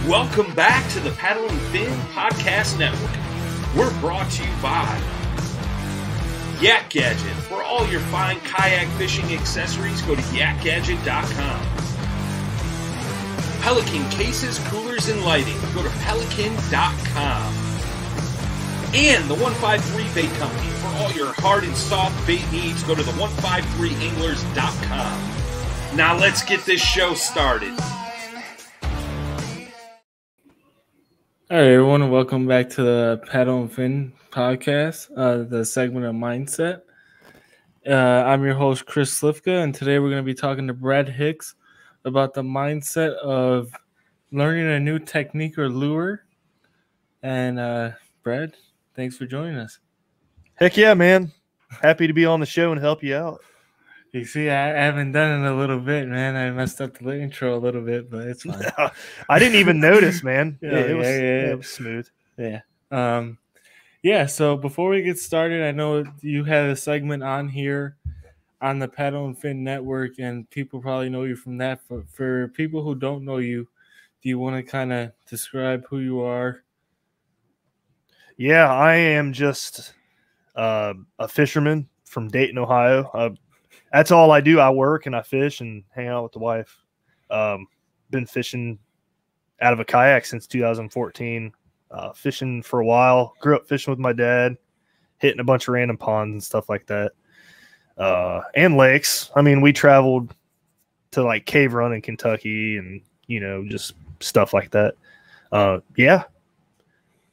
Welcome back to the Paddle and Fin Podcast Network. We're brought to you by Yak Gadget. For all your fine kayak fishing accessories, go to yakgadget.com. Pelican cases, coolers, and lighting. Go to pelican.com. And the 153 Bait Company. For all your hard and soft bait needs, go to the 153anglers.com. Now let's get this show started. All right, everyone, and welcome back to the Paddle and Fin podcast, the segment of Mindset. I'm your host, Chris Slifka, and today we're going to be talking to Brad Hicks about the mindset of learning a new technique or lure. And Brad, thanks for joining us. Heck yeah, man. Happy to be on the show and help you out. You see, I haven't done it in a little bit, man. I messed up the intro a little bit, but it's fine. I didn't even notice, man. It was smooth. Yeah. So before we get started, I know you had a segment on here on the Paddle and Fin Network, and people probably know you from that. For people who don't know you, do you want to kind of describe who you are? Yeah, I am just a fisherman from Dayton, Ohio. That's all I do. I work and I fish and hang out with the wife. Been fishing out of a kayak since 2014. Fishing for a while. Grew up fishing with my dad, hitting a bunch of random ponds and stuff like that. And lakes. I mean, we traveled to like Cave Run in Kentucky and, just stuff like that. Yeah.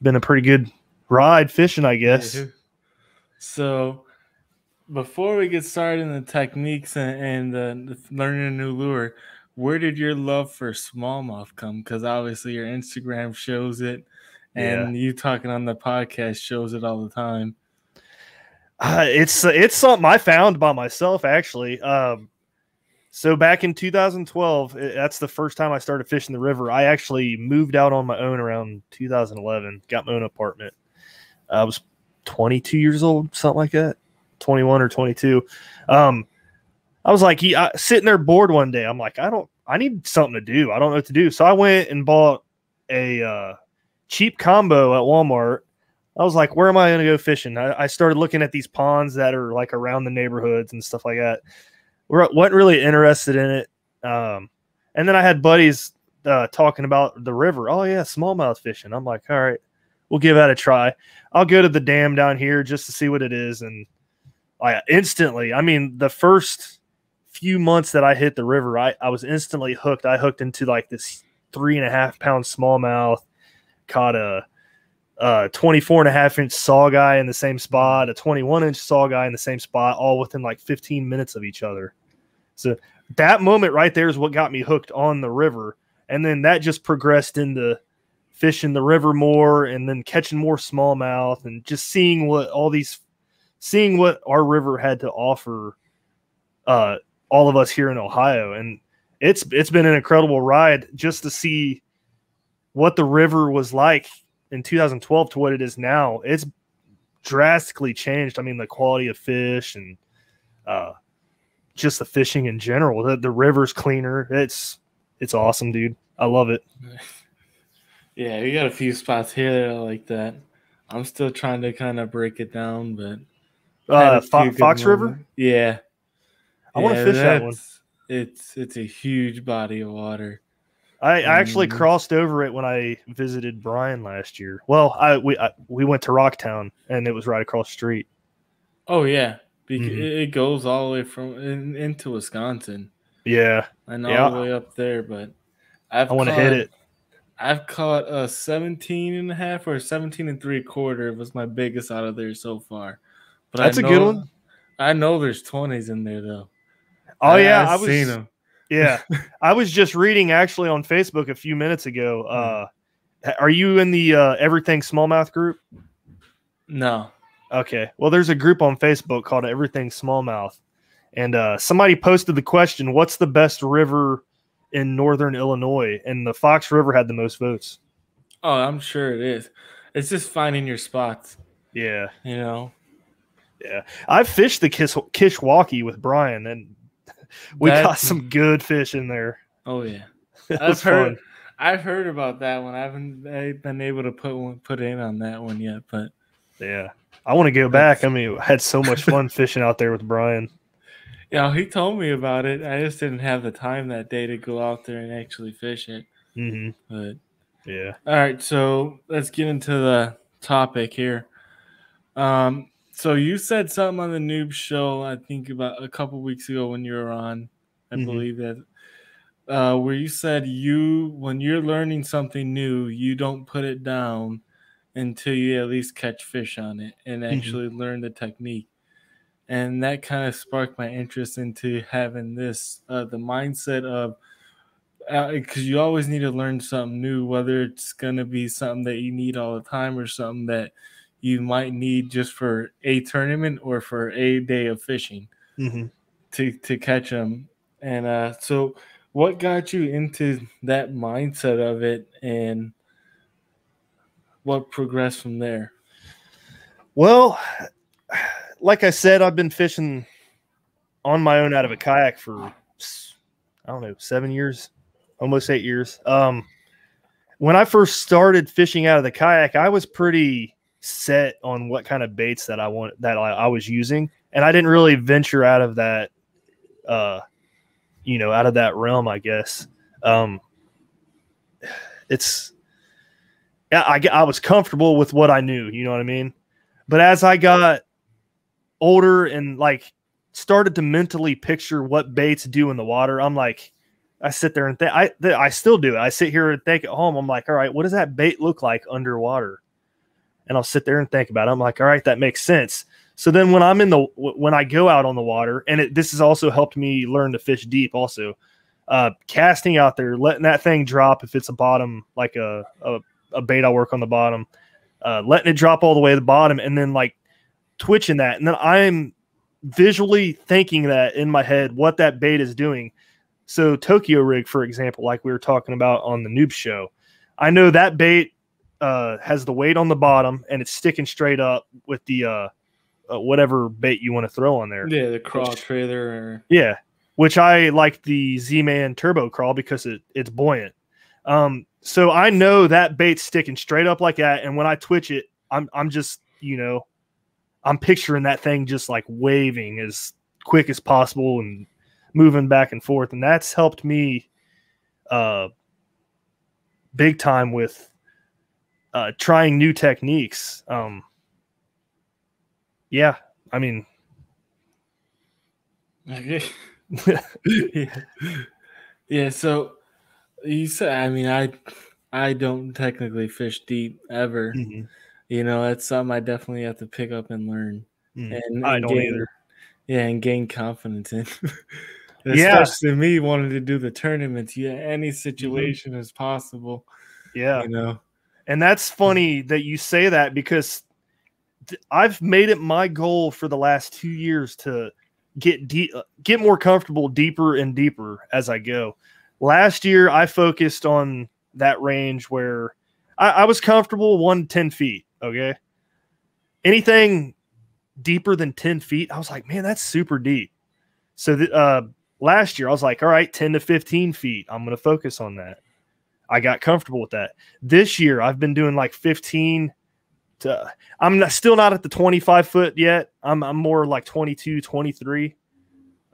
Been a pretty good ride fishing, I guess. So before we get started in the techniques and learning a new lure, where did your love for smallmouth come? Because obviously your Instagram shows it, and you talking on the podcast shows it all the time. It's something I found by myself, actually. So back in 2012, that's the first time I started fishing the river. I actually moved out on my own around 2011, got my own apartment. I was 22 years old, something like that. 21 or 22. I was like, sitting there bored one day. I'm like, I need something to do. I don't know what to do. So I went and bought a cheap combo at Walmart. I was like, where am I going to go fishing? I started looking at these ponds that are like around the neighborhoods and stuff like that. Wasn't really interested in it. And then I had buddies talking about the river. Oh yeah, smallmouth fishing. I'm like, all right, we'll give that a try. I'll go to the dam down here just to see what it is. And instantly, I mean, the first few months that I hit the river, I was instantly hooked. I hooked into like this 3.5-pound smallmouth, caught a 24.5-inch saw guy in the same spot, a 21-inch saw guy in the same spot, all within like 15 minutes of each other. So that moment right there is what got me hooked on the river. And then that just progressed into fishing the river more and then catching more smallmouth and just seeing what our river had to offer all of us here in Ohio. And it's been an incredible ride just to see what the river was like in 2012 to what it is now. It's drastically changed. I mean, the quality of fish and just the fishing in general. The river's cleaner. It's awesome, dude. I love it. Yeah, we got a few spots here that are like that. I'm still trying to kind of break it down, but Fox River? Yeah. I want to fish that one. It's a huge body of water. I actually crossed over it when I visited Brian last year. Well, we went to Rocktown, and it was right across the street. Oh, yeah. It goes all the way from into Wisconsin. Yeah. And all the way up there, but I want to hit it. I've caught a 17.5 or 17 3/4 was my biggest out of there so far. But that's a good one. I know there's 20s in there though. Oh yeah, I've seen them. Yeah, I was just reading actually on Facebook a few minutes ago. Are you in the Everything Smallmouth group? No. Okay. Well, there's a group on Facebook called Everything Smallmouth, and somebody posted the question, "What's the best river in northern Illinois?" And the Fox River had the most votes. Oh, I'm sure it is. It's just finding your spots. Yeah. Yeah. I've fished the Kishwaukee with Brian, and we got some good fish in there. Oh, yeah. I've heard about that one. I haven't been able to put in on that one yet, but Yeah, I want to go back. I mean, I had so much fun fishing out there with Brian. yeah, he told me about it. I just didn't have the time that day to go out there and actually fish it. Mm-hmm. But yeah, all right, so let's get into the topic here. So you said something on the Noob Show, I think about a couple weeks ago when you were on. I believe that where you said when you're learning something new, you don't put it down until you at least catch fish on it and actually learn the technique. And that kind of sparked my interest into having this, the mindset of, because you always need to learn something new, whether it's going to be something that you need all the time or something that you might need just for a tournament or for a day of fishing to catch them. And so what got you into that mindset of it, and what progressed from there? Well, like I said, I've been fishing on my own out of a kayak for, I don't know, 7 years, almost 8 years. When I first started fishing out of the kayak, I was pretty set on what kind of baits that I was using, and I didn't really venture out of that, out of that realm, I guess. I was comfortable with what I knew, you know what I mean? But as I got older and started to mentally picture what baits do in the water, I'm like, I sit there and think, I still do it. I sit here and think at home, I'm like, all right, what does that bait look like underwater? And I'll sit there and think about it. I'm like, all right, that makes sense. So then when I go out on the water, and this has also helped me learn to fish deep also, casting out there, letting that thing drop if it's a bottom, like a bait I work on the bottom, letting it drop all the way to the bottom, and then twitching that. And then I'm visually thinking that in my head what that bait is doing. So Tokyo rig, for example, like we were talking about on the Noob Show, I know that bait has the weight on the bottom and it's sticking straight up with the whatever bait you want to throw on there. Yeah, the crawl trailer. Yeah, which I like the Z-Man Turbo Crawl because it's buoyant. So I know that bait's sticking straight up like that, and when I twitch it, I'm just, I'm picturing that thing just waving as quick as possible and moving back and forth, and that's helped me big time with trying new techniques. Yeah, I mean, yeah. So you said, I mean, I don't technically fish deep ever. That's something I definitely have to pick up and learn. And I don't either. Yeah, and gain confidence in. Yeah. Especially me wanting to do the tournaments. Yeah, any situation is possible. Yeah. And that's funny that you say that, because I've made it my goal for the last 2 years to get more comfortable deeper and deeper as I go. Last year, I focused on that range where I was comfortable 1 to 10 feet. Okay. Anything deeper than 10 feet, I was like, man, that's super deep. So last year, I was like, all right, 10 to 15 feet. I'm going to focus on that. I got comfortable with that. This year, I've been doing 15 to, still not at the 25 foot yet. I'm more 22, 23.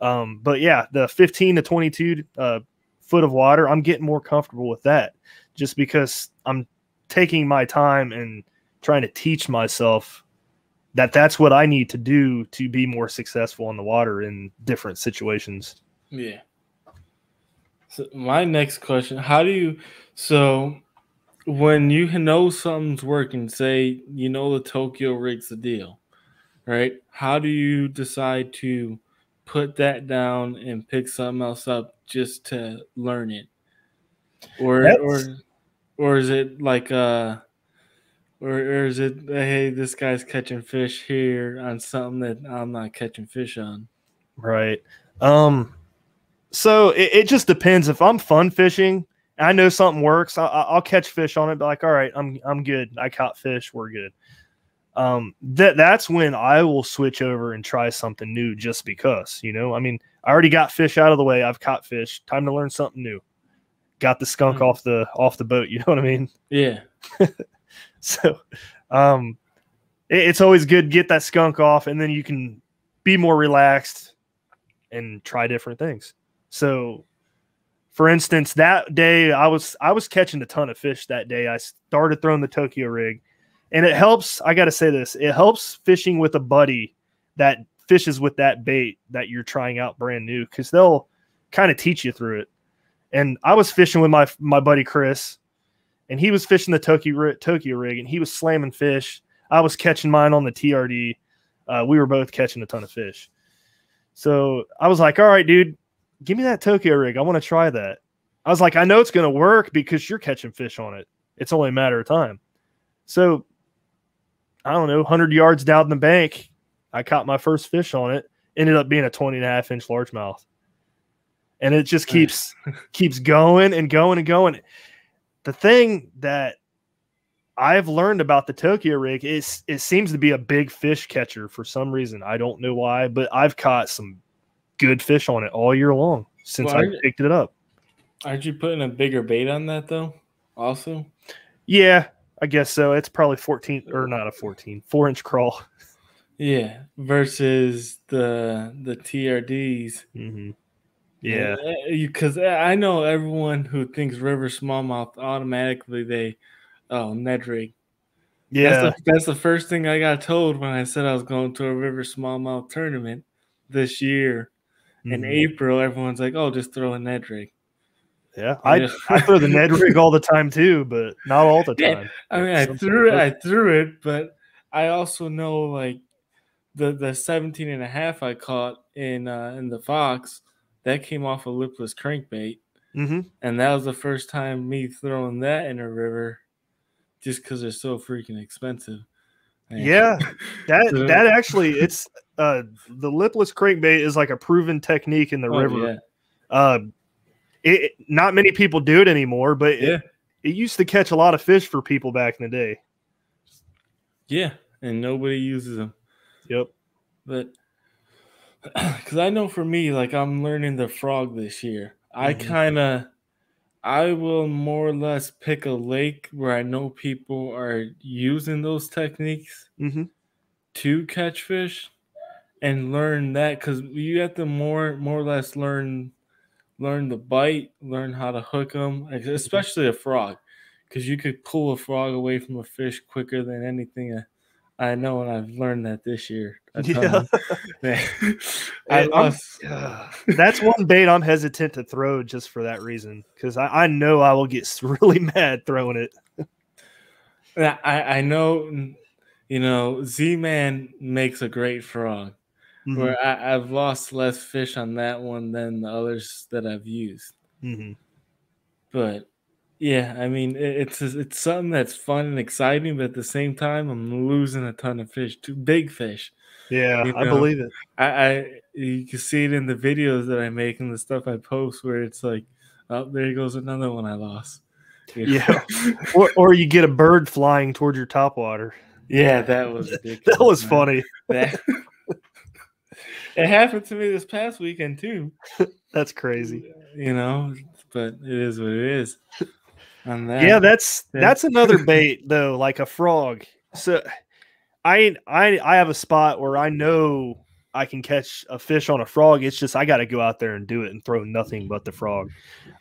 But yeah, the 15 to 22 foot of water, I'm getting more comfortable with that, just because I'm taking my time and trying to teach myself that that's what I need to do to be more successful in the water in different situations. Yeah. So my next question, so when you know something's working, say, the Tokyo rig's the deal, right? How do you decide to put that down and pick something else up just to learn it? Or is it or is it, hey, this guy's catching fish here on something that I'm not catching fish on? Right. So it just depends. If I'm fun fishing and I know something works, I'll catch fish on it, be like, all right, I'm good. I caught fish. We're good. That's when I will switch over and try something new, just because, I mean, I already got fish out of the way. I've caught fish. Time to learn something new. got the skunk off the boat. You know what I mean? Yeah. So, it's always good to get that skunk off, and then you can be more relaxed and try different things. So, for instance, that day I was catching a ton of fish that day. I started throwing the Tokyo rig, and it helps. I got to say this: it helps fishing with a buddy that fishes with that bait that you're trying out brand new, because they'll kind of teach you through it. And I was fishing with my buddy Chris, and he was fishing the Tokyo rig, and he was slamming fish. I was catching mine on the TRD. We were both catching a ton of fish. So I was like, all right, dude, give me that Tokyo rig. I want to try that. I was like, I know it's going to work because you're catching fish on it. It's only a matter of time. So I don't know, 100 yards down the bank, I caught my first fish on it. Ended up being a 20.5-inch largemouth. And it just keeps going and going and going. The thing that I've learned about the Tokyo rig is it seems to be a big fish catcher for some reason. I don't know why, but I've caught some good fish on it all year long since I picked it up. Aren't you putting a bigger bait on that though? Also? Yeah, I guess so. It's probably 4-inch crawl. Yeah, versus the TRDs. Mm-hmm. Yeah, because I know everyone who thinks river smallmouth automatically Ned rig. Yeah, that's the first thing I got told when I said I was going to a river smallmouth tournament this year. In April, everyone's like, "Oh, just throw a Ned rig." Yeah, I throw the Ned rig all the time too, but not all the time. I mean, I threw it, but I also know like the 17.5 I caught in the Fox that came off a lipless crankbait, and that was the first time me throwing that in a river, just because they're so freaking expensive. Yeah, that actually it's the lipless crankbait is like a proven technique in the river. Yeah. Not many people do it anymore, but it used to catch a lot of fish for people back in the day. Yeah, and nobody uses them. Yep. But because I know for me, like I'm learning the frog this year. I will more or less pick a lake where I know people are using those techniques to catch fish and learn that, because you have to more or less learn the bite, learn how to hook them, especially a frog, because you could pull a frog away from a fish quicker than anything I know, and I've learned that this year. That's one bait I'm hesitant to throw just for that reason, because I know I will get really mad throwing it. I know, Z-Man makes a great frog. Where I've lost less fish on that one than the others that I've used. But yeah, I mean, it's something that's fun and exciting, but at the same time, I'm losing a ton of fish, too big fish. Yeah, I believe it. You can see it in the videos that I make and the stuff I post, where it's like, oh, there goes another one I lost. Yeah, or you get a bird flying towards your topwater. Yeah, that was ridiculous. That was funny. It happened to me this past weekend too. That's crazy. But it is what it is. Yeah, that's another bait though, like a frog. So I have a spot where I know I can catch a fish on a frog. It's just I got to go out there and do it and throw nothing but the frog.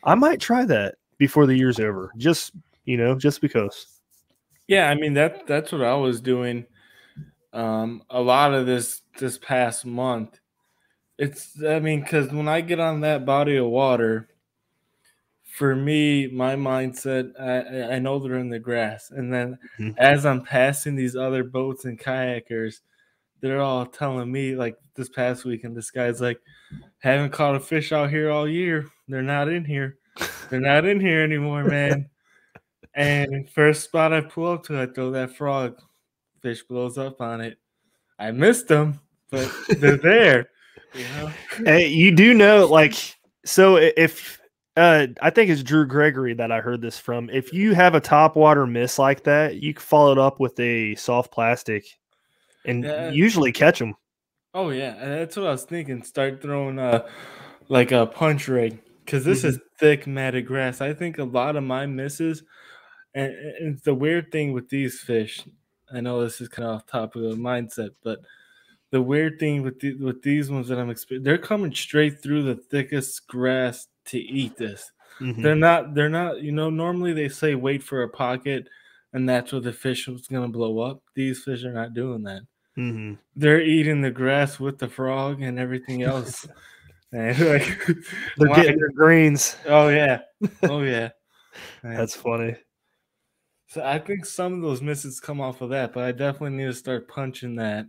I might try that before the year's over. Just because. Yeah, I mean that's what I was doing. A lot of this past month. Because when I get on that body of water, for me, my mindset, I know they're in the grass. And then as I'm passing these other boats and kayakers, they're all telling me, like this past weekend, this guy's like, haven't caught a fish out here all year. They're not in here. They're not in here anymore, man. And first spot I pull up to, I throw that frog. Fish blows up on it. I missed them, but they're there. Hey, you do know, like, so if I think it's Drew Gregory that I heard this from. If you have a topwater miss like that, you can follow it up with a soft plastic and usually catch them. Oh yeah, and that's what I was thinking. Start throwing like a punch rig, because this is thick matted grass. I think a lot of my misses, and the weird thing with these fish, I know this is kind of off topic of mindset, but the weird thing with these ones that I'm experiencing, they're coming straight through the thickest grass to eat this. They're not, normally they say wait for a pocket and that's where the fish was going to blow up. These fish are not doing that. They're eating the grass with the frog and everything else. And they're getting their greens. Oh, yeah. Oh, yeah. That's funny. So I think some of those misses come off of that, but I definitely need to start punching that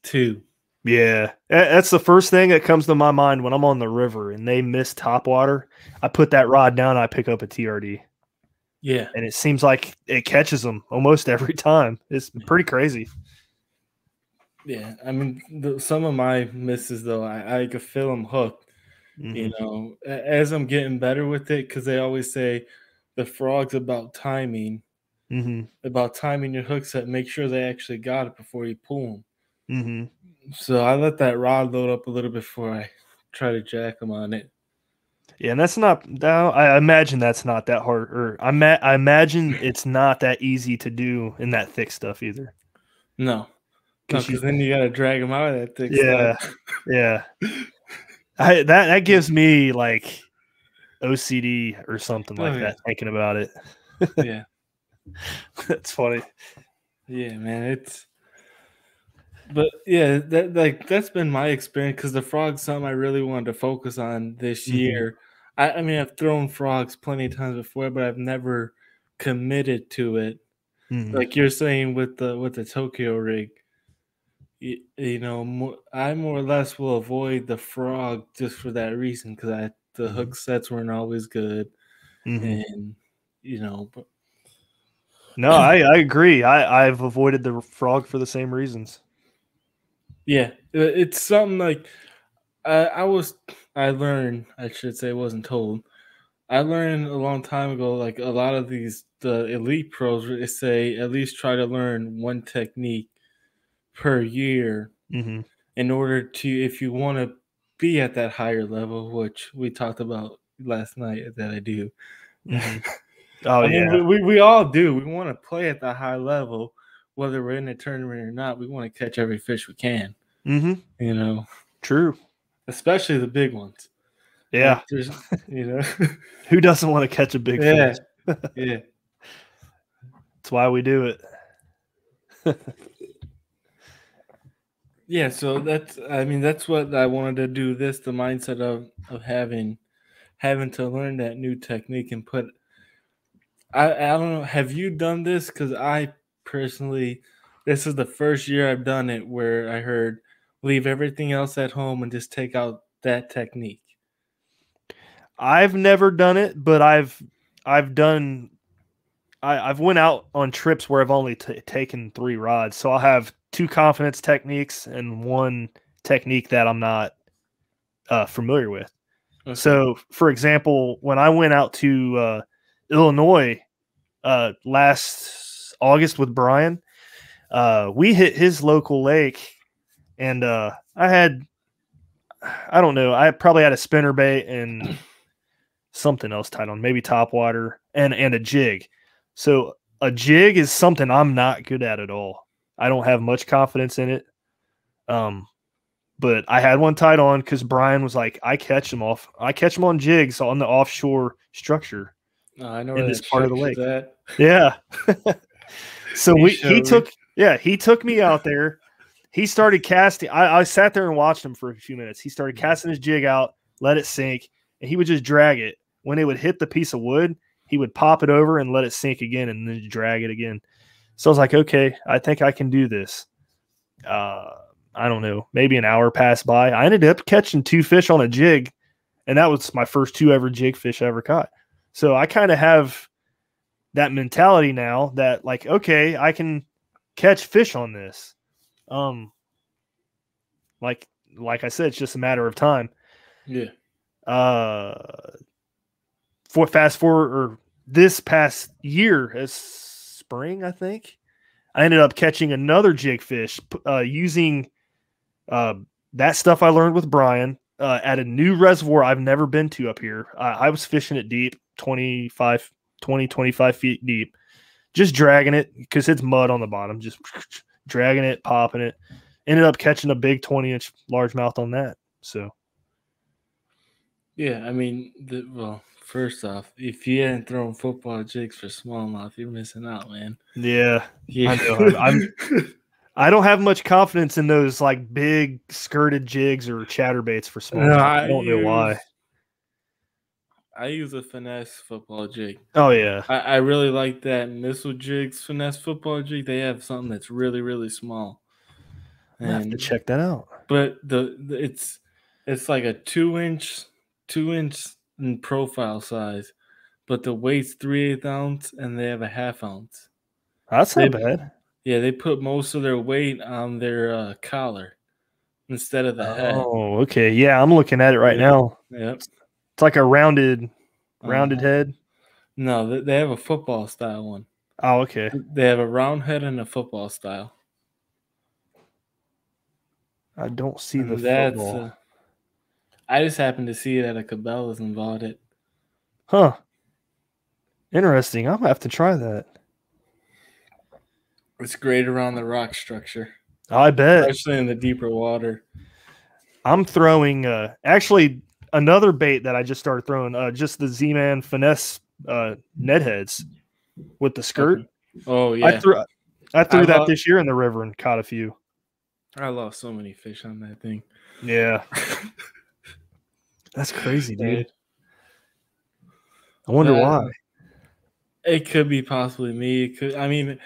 too. Yeah, that's the first thing that comes to my mind when I'm on the river and they miss topwater. I put that rod down, I pick up a TRD. Yeah. And it seems like it catches them almost every time. It's pretty crazy. Yeah, I mean, some of my misses, though, I could feel them hooked. As I'm getting better with it, because they always say the frog's about timing, about timing your hook set, make sure they actually got it before you pull them. So I let that rod load up a little before I try to jack them on it. Yeah, and that's not. I imagine that's not that hard, or I imagine it's not that easy to do in that thick stuff either. No, because then you got to drag them out of that thick stuff. Yeah. That gives me like OCD or something like that thinking about it. Yeah, that's funny. Yeah, man, But yeah, that's been my experience because the frog's something I really wanted to focus on this year. I mean, I've thrown frogs plenty of times before, but I've never committed to it. Like you're saying with the Tokyo rig, I more or less will avoid the frog just for that reason because the hook sets weren't always good, and But no, I agree. I've avoided the frog for the same reasons. Yeah, it's something like I learned, I should say, wasn't told. I learned a long time ago, like a lot of the elite pros, they say at least try to learn one technique per year in order to, if you want to be at that higher level, which we talked about last night that I do. Oh, I mean, we all do. We want to play at the high level, whether we're in a tournament or not. We want to catch every fish we can. True. Especially the big ones. Yeah. Who doesn't want to catch a big fish? Yeah. That's why we do it. Yeah, so that's what I wanted to do the mindset of having to learn that new technique and put I don't know, have you done this? Because I personally, this is the first year I've done it where I heard leave everything else at home and just take out that technique. I've never done it, but I've went out on trips where I've only taken 3 rods. So I'll have 2 confidence techniques and 1 technique that I'm not familiar with. Okay. So, for example, when I went out to Illinois last August with Brian, we hit his local lake, and I don't know, I probably had a spinnerbait and something else tied on, maybe topwater and a jig. So a jig is something I'm not good at all. I don't have much confidence in it. But I had one tied on because Brian was like, I catch them on jigs on the offshore structure. I know in this part of the lake. That. Yeah. So he took me out there. He started casting. I sat there and watched him for a few minutes. He started casting his jig out, let it sink, and he would just drag it. When it would hit the piece of wood, he would pop it over and let it sink again and then drag it again. So I was like, okay, I think I can do this. I don't know, maybe an hour passed by. I ended up catching 2 fish on a jig, and that was my first 2 ever jig fish I ever caught. So I kind of have that mentality now that, like, okay, I can catch fish on this. Like I said, it's just a matter of time. Yeah. For fast forward, or this past year, as spring, I think, I ended up catching another jig fish using that stuff I learned with Brian, at a new reservoir I've never been to up here. I was fishing it deep, 25 feet deep, just dragging it because it's mud on the bottom, just dragging it, popping it. Ended up catching a big 20-inch largemouth on that. So, yeah, I mean, well, first off, if you hadn't thrown football jigs for smallmouth, you're missing out, man. yeah. Yeah. I know. I don't have much confidence in those like big skirted jigs or chatterbaits for smallmouth. No, I don't know why. I use a Finesse Football Jig. Oh, yeah. I really like that. Missile Jigs, Finesse Football Jig, they have something that's really, really small. I have to check that out. But it's like a 2-inch in profile size, but the weight's 3/8 ounce, and they have a 1/2 ounce. That's not bad. Yeah, they put most of their weight on their collar instead of the head. Oh, okay. Yeah, I'm looking at it right now. Yep. It's like a rounded head. No, they have a football style one. Oh, okay. They have a round head and a football style. I don't see the That's football. I just happened to see it at a Cabela's and bought it. Huh. Interesting. I'm gonna have to try that. It's great around the rock structure, I bet. especially in the deeper water. I'm throwing actually another bait that I just started throwing, just the Z-Man Finesse net heads with the skirt. Oh yeah, I threw that this year in the river and caught a few. I lost so many fish on that thing. Yeah. That's crazy, dude. I wonder why. It could be possibly me. I mean,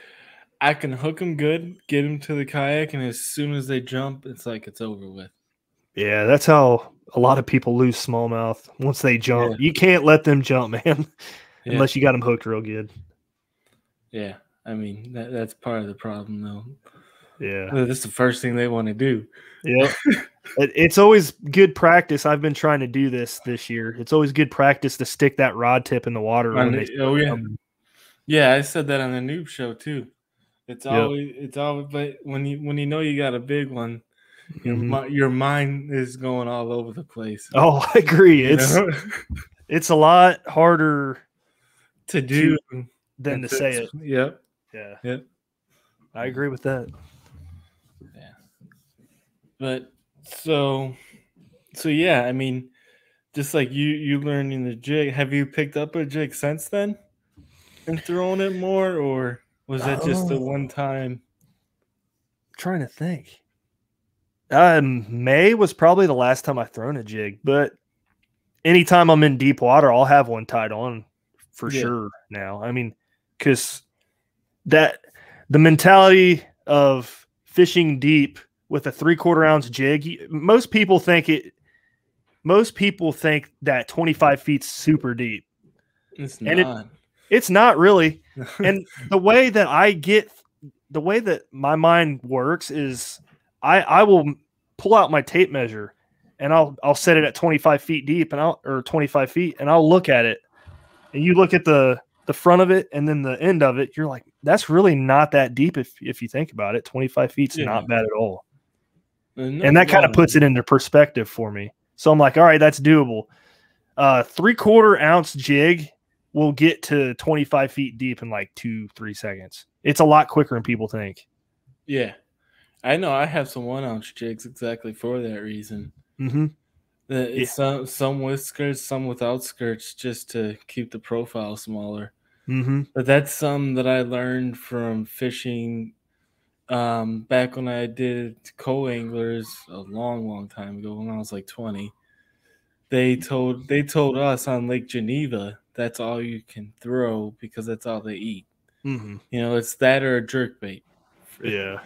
I can hook them good, get them to the kayak, and as soon as they jump, it's like it's over with. Yeah, that's how a lot of people lose smallmouth once they jump. Yeah. You can't let them jump, man, unless you got them hooked real good. Yeah, I mean, that's part of the problem, though. Yeah. That's the first thing they want to do. Yeah. It's always good practice. I've been trying to do this year. It's always good practice to stick that rod tip in the water. Yeah, I said that on the noob show too. It's always, but when you know you got a big one, your mind is going all over the place. Oh, I agree. It's a lot harder to do than to say it. Yep. Yeah. Yep. I agree with that. Yeah. But so yeah, I mean, just like you learning the jig, have you picked up a jig since then and thrown it more, or was that just the one time? I'm trying to think. May was probably the last time I've thrown a jig, but anytime I'm in deep water, I'll have one tied on for sure now. I mean, because the mentality of fishing deep with a 3/4 ounce jig, most people think that 25 feet's super deep. It's not. It's not really. And the way that my mind works is I will pull out my tape measure and I'll set it at 25 feet deep or 25 feet and I'll look at it. And you look at the front of it and then the end of it, you're like, that's really not that deep if you think about it. 25 feet's not bad at all. And that kind of puts it into perspective for me. So I'm like, all right, that's doable. 3/4 ounce jig will get to 25 feet deep in like 2-3 seconds. It's a lot quicker than people think. Yeah. I know I have some 1 ounce jigs exactly for that reason. Mm-hmm. Some with skirts, some without skirts, just to keep the profile smaller. Mm-hmm. But that's something that I learned from fishing back when I did co-anglers a long time ago when I was like 20. They told us on Lake Geneva that's all you can throw because that's all they eat. Mm-hmm. You know, it's that or a jerkbait. Yeah.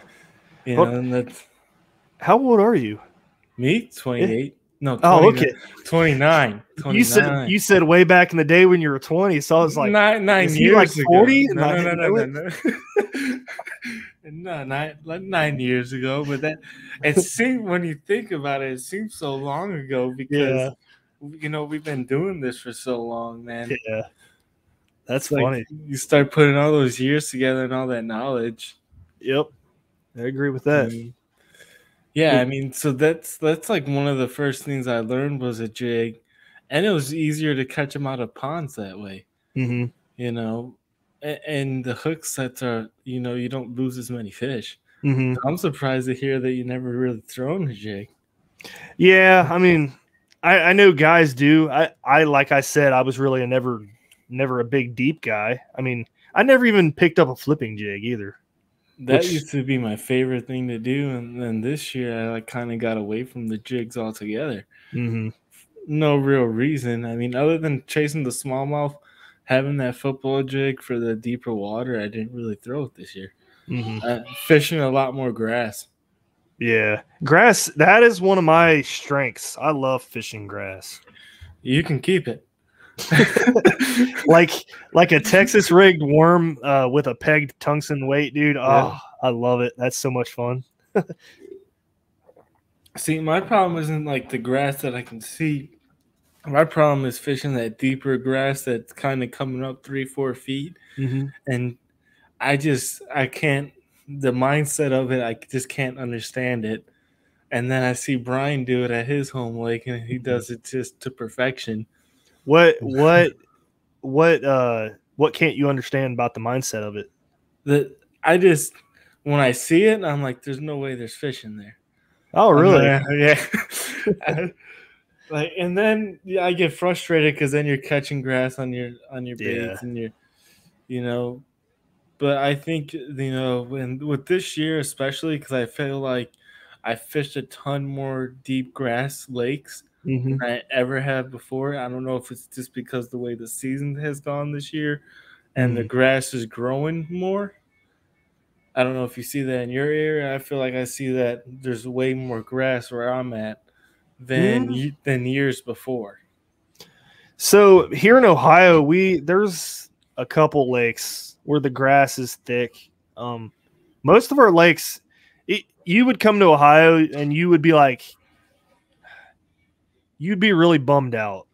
You know, and that's. How old are you? Me? 28. No, 29. Oh, okay. 29. You said way back in the day when you were 20, so I was like 9 years like 40? ago. No. No, 9 years ago. But that it seemed, when you think about it, it seems so long ago because you know we've been doing this for so long, man. Yeah. That's like funny. You start putting all those years together and all that knowledge. Yep. I agree with that. Yeah, I mean, so that's like one of the first things I learned was a jig, and it was easier to catch them out of ponds that way. Mm-hmm. You know, and the hook sets are, you know, you don't lose as many fish. Mm-hmm. So I'm surprised to hear that you never really thrown a jig. Yeah, I mean, I know guys do. I like I said, I was really never a big deep guy. I mean, I never even picked up a flipping jig either. That used to be my favorite thing to do, and then this year I like kind of got away from the jigs altogether. Mm-hmm. No real reason. I mean, other than chasing the smallmouth, having that football jig for the deeper water, I didn't really throw it this year. Mm-hmm. Fishing a lot more grass. Yeah, grass. That is one of my strengths. I love fishing grass. You can keep it. like a Texas rigged worm with a pegged tungsten weight, dude. Oh, yeah. I love it. That's so much fun. See, my problem isn't like the grass that I can see. My problem is fishing that deeper grass that's kind of coming up 3-4 feet. Mm-hmm. And I can't, the mindset of it, I just can't understand it. And then I see Brian do it at his home lake, and he does it just to perfection. What can't you understand about the mindset of it? When I see it, I'm like, there's no way there's fish in there. Oh, really? Yeah. And then I get frustrated because then you're catching grass on your baits and you know. But I think, you know, with this year especially, because I feel like I fished a ton more deep grass lakes than I ever have before. I don't know if it's just because the way the season has gone this year and the grass is growing more. I don't know if you see that in your area. I feel like I see that there's way more grass where I'm at than years before. So here in Ohio, there's a couple lakes where the grass is thick. Most of our lakes, you would come to Ohio and you would be like, you'd be really bummed out.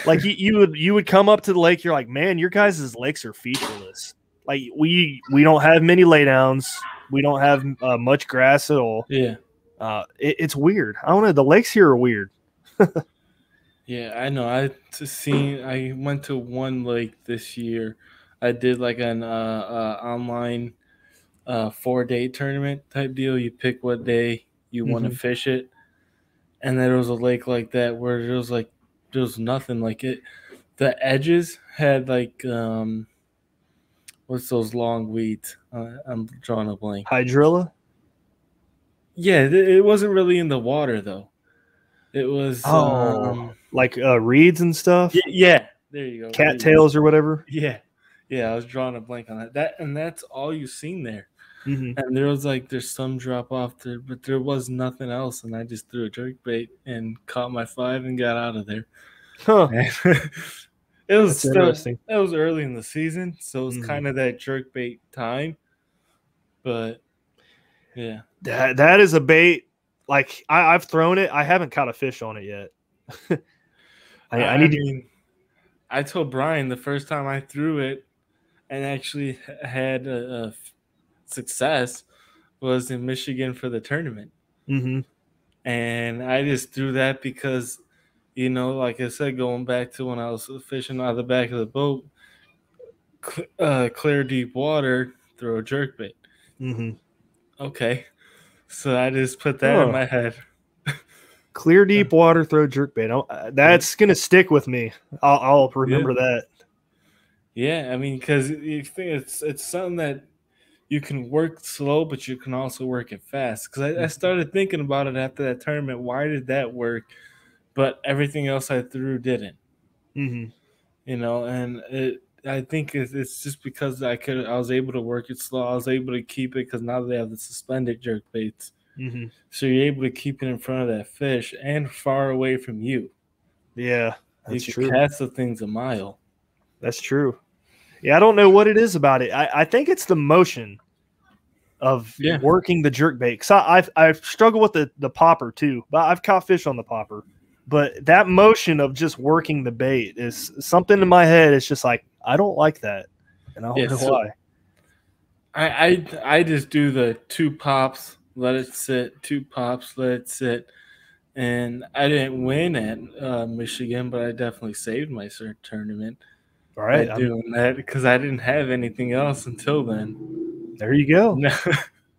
Like you would come up to the lake, you're like, man, your guys' lakes are featureless. Like we don't have many laydowns. We don't have much grass at all. Yeah. It's weird. I don't know. The lakes here are weird. Yeah, I know. I went to one lake this year. I did like an online 4-day tournament type deal. You pick what day you want to fish it, and there was a lake like that where there was nothing like it. The edges had like what's those long weeds? I'm drawing a blank. Hydrilla? Yeah, it wasn't really in the water though. It was like reeds and stuff. Yeah, there you go. Cattails or whatever. Yeah, I was drawing a blank on that. That's all you've seen there. And there's some drop off there, but there was nothing else. And I just threw a jerk bait and caught my 5 and got out of there. Huh. It was interesting. It was early in the season, so it was kind of that jerk bait time. But yeah, that is a bait. Like I've thrown it. I haven't caught a fish on it yet. I told Brian the first time I threw it and actually had a success was in Michigan for the tournament. And I just threw that because, you know, like I said, going back to when I was fishing out of the back of the boat, clear deep water, throw a jerkbait. Okay. So I just put that in my head. Clear deep water, throw jerkbait. That's going to stick with me. I'll remember that. Yeah, I mean, because you think it's something that you can work slow, but you can also work it fast. Because I started thinking about it after that tournament. Why did that work? But everything else I threw didn't. You know, and I think it's just because I was able to work it slow. I was able to keep it because now they have the suspended jerk baits. So you're able to keep it in front of that fish and far away from you. Yeah, that's true. You can cast the things a mile. That's true. Yeah, I don't know what it is about it. I think it's the motion of working the jerk bait. Because I've struggled with the popper too, but I've caught fish on the popper. But that motion of just working the bait is something in my head. It's just like, I don't like that. And I don't know why. I just do the 2 pops let it sit, 2 pops, let it sit. And I didn't win at Michigan, but I definitely saved my tournament All by right, doing that because I didn't have anything else until then. there you go.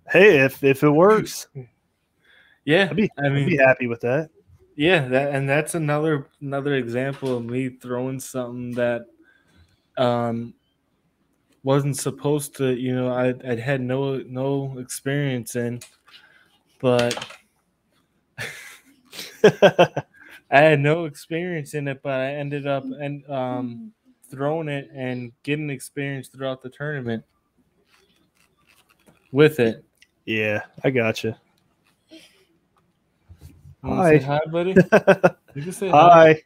Hey, if it works, Yeah, I'd be happy with that. Yeah, that's another example of me throwing something that wasn't supposed to. I'd had no experience in, but I had no experience in it. But I ended up throwing it and getting experience throughout the tournament with it. Yeah, I gotcha. Hi. Say hi, buddy. You can say hi.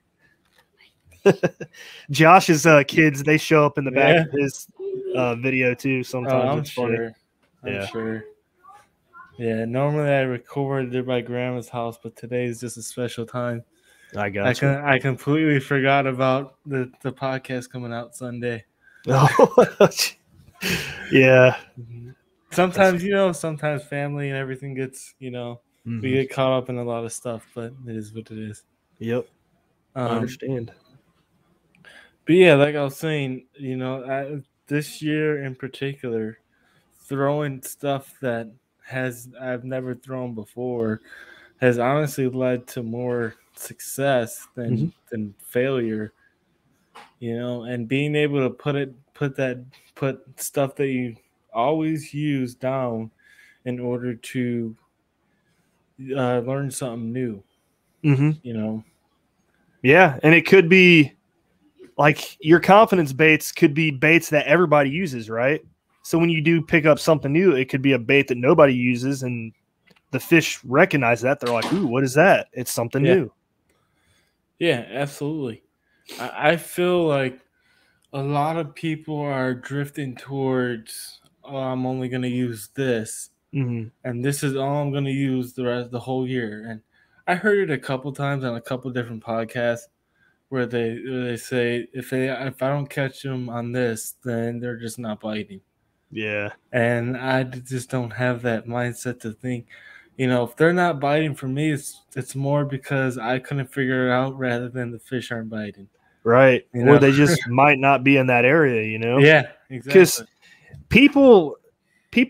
Josh's kids, they show up in the back of his video too. Sometimes it's funny. I'm sure. Yeah, normally I record at my grandma's house, but today is just a special time. I got you. I completely forgot about the podcast coming out Sunday. Oh, yeah. Sometimes, sometimes family and everything gets, we get caught up in a lot of stuff, but it is what it is. Yep. I understand. But yeah, like I was saying, this year in particular, throwing stuff that I've never thrown before has honestly led to more success than failure. And being able to put stuff that you always use down in order to learn something new. Yeah, and it could be like your confidence baits could be baits that everybody uses, right? So when you do pick up something new, it could be a bait that nobody uses, and the fish recognize that. They're like, ooh, what is that? It's something new. Yeah, absolutely. I feel like a lot of people are drifting towards, I'm only going to use this, and this is all I'm going to use the whole year. And I heard it a couple times on a couple different podcasts where they say if I don't catch them on this, then they're just not biting. Yeah. And I just don't have that mindset to think, if they're not biting for me, it's more because I couldn't figure it out rather than the fish aren't biting. Right. Or they just might not be in that area, Yeah, exactly. Because people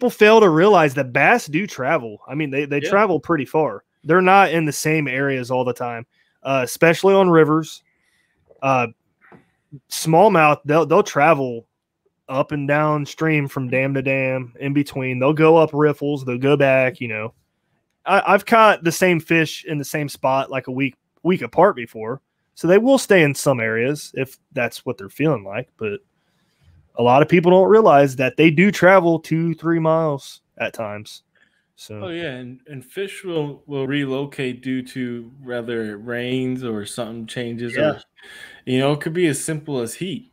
fail to realize that bass do travel. I mean, they travel pretty far. They're not in the same areas all the time, especially on rivers. Smallmouth, they'll travel up and down stream from dam to dam in between. They'll go up riffles. They'll go back, I've caught the same fish in the same spot like a week apart before. So they will stay in some areas if that's what they're feeling like. But a lot of people don't realize that they do travel 2-3 miles at times. So and fish will relocate due to whether it rains or something changes, or it could be as simple as heat.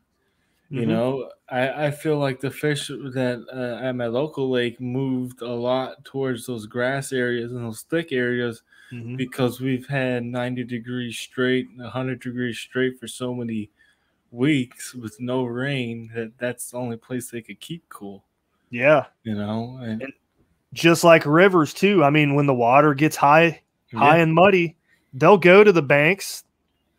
I feel like the fish that at my local lake moved a lot towards those grass areas and those thick areas because we've had 90 degrees straight, 100 degrees straight for so many weeks with no rain that's the only place they could keep cool. Yeah. And just like rivers too. I mean, when the water gets high and muddy, they'll go to the banks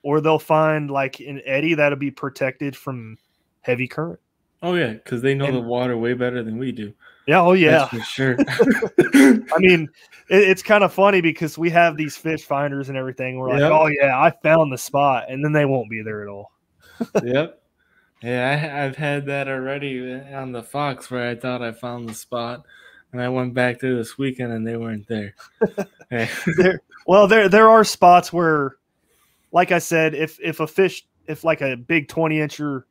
or they'll find like an eddy that'll be protected from heavy current. Oh yeah, because they know the water way better than we do. Yeah, oh yeah, that's for sure. I mean, it's kind of funny because we have these fish finders and everything. We're like, oh yeah, I found the spot, and then they won't be there at all. Yep. Yeah, I've had that already on the Fox where I thought I found the spot, and I went back there this weekend and they weren't there. There are spots where, like I said, if like a big 20-incher.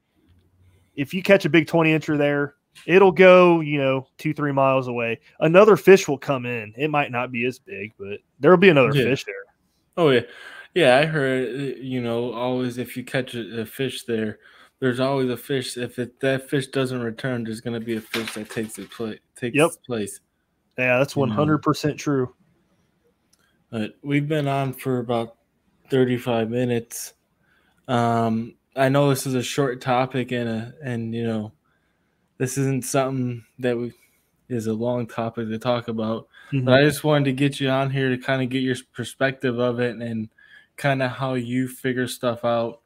If you catch a big 20-incher there, it'll go, 2-3 miles away. Another fish will come in. It might not be as big, but there'll be another fish there. Oh, yeah. Yeah, I heard, always if you catch a fish there, there's always a fish. If that fish doesn't return, there's going to be a fish that takes its place. Yeah, that's 100% true. But we've been on for about 35 minutes. I know this is a short topic and this isn't something that is a long topic to talk about. Mhm. But I just wanted to get you on here to kind of get your perspective of it and kind of how you figure stuff out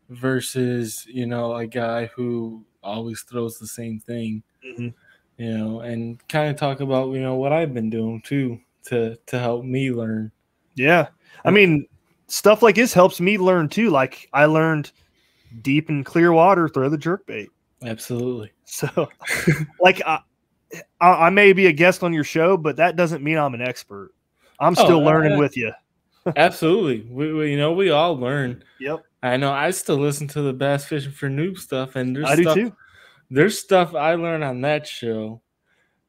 versus, you know, a guy who always throws the same thing, Mhm. you know, and kind of talk about, you know, what I've been doing too to help me learn. Yeah. I mean, stuff like this helps me learn too. Like I learned deep and clear water, throw the jerkbait. Absolutely. So like I may be a guest on your show, but that doesn't mean I'm an expert. I'm still learning with you. Absolutely. We you know, we all learn. Yep. I know I still listen to the Bass Fishing for Noob stuff, and I do too. There's stuff I learned on that show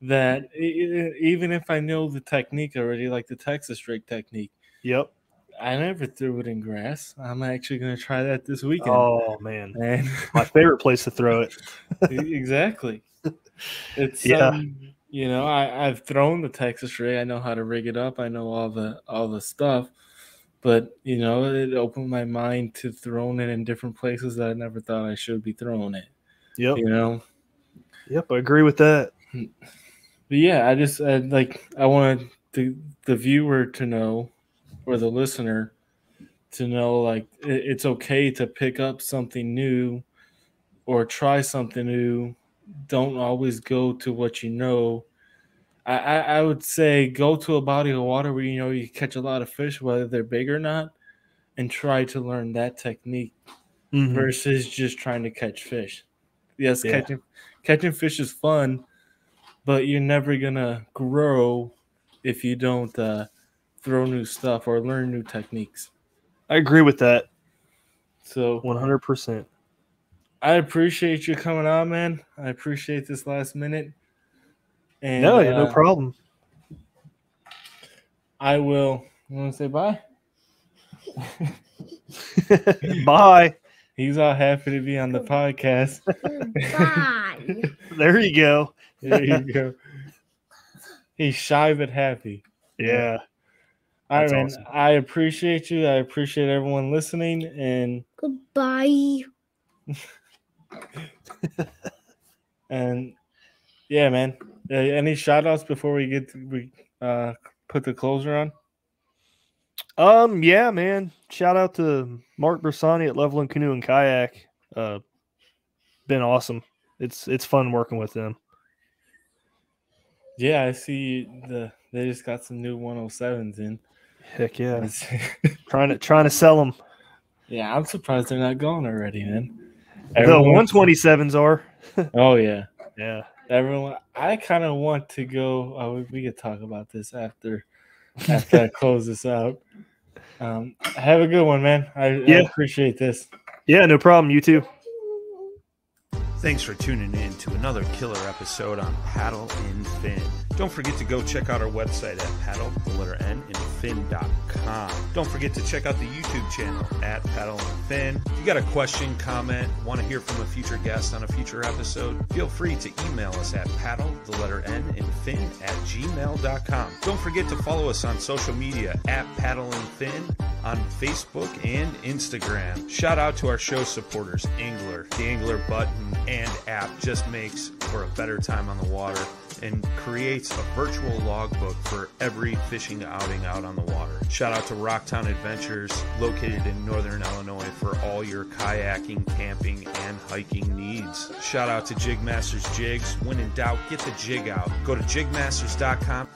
that even if I know the technique already, like the Texas rig technique, Yep. I never threw it in grass. I'm actually going to try that this weekend. Oh man, and my favorite place to throw it. Exactly. It's Yeah. you know, I've thrown the Texas rig. I know how to rig it up. I know all the stuff. But, you know, it opened my mind to throwing it in different places that I never thought I should be throwing it. Yep. You know? Yep, I agree with that. But yeah, I wanted the viewer to know, or the listener to know, like, it's okay to pick up something new or try something new. Don't always go to what you know. I would say go to a body of water where you know you catch a lot of fish, whether they're big or not, and try to learn that technique versus just trying to catch fish. Yes, Yeah. catching fish is fun, but you're never gonna grow if you don't throw new stuff or learn new techniques. I agree with that. So 100%. I appreciate you coming on, man. I appreciate this last minute. And No problem. I will. You want to say bye? Bye. He's all happy to be on the podcast. Bye. There you go. There you go. He's shy but happy. Yeah. All right, That's man. awesome. I appreciate you. I appreciate everyone listening. And Goodbye. and yeah, man. Any shout outs before we put the closer on? Yeah, man. Shout out to Mark Bersani at Level and Canoe and Kayak. Been awesome. It's fun working with them. Yeah, I see they just got some new 107s in. Heck yeah. trying to sell them. Yeah, I'm surprised they're not gone already, man. The Everyone- 127s are. Oh yeah. Yeah. Everyone, I kind of want to go. We could talk about this after I close this out. Have a good one, man. I appreciate this. Yeah, no problem. You too. Thanks for tuning in to another killer episode on Paddle and Fin. Don't forget to go check out our website at paddle_and_fin.com. Don't forget to check out the YouTube channel at Paddle and Fin. If you got a question, comment, want to hear from a future guest on a future episode, feel free to email us at paddle_and_fin@gmail.com. Don't forget to follow us on social media at Paddle and Fin on Facebook and Instagram. Shout out to our show supporters, Angler. The Angler button and app just makes for a better time on the water and creates a virtual logbook for every fishing outing out on the water. Shout out to Rocktown Adventures, located in Northern Illinois, for all your kayaking, camping, and hiking needs. Shout out to Jig Masters Jigs. When in doubt, get the jig out. Go to jigmasters.com.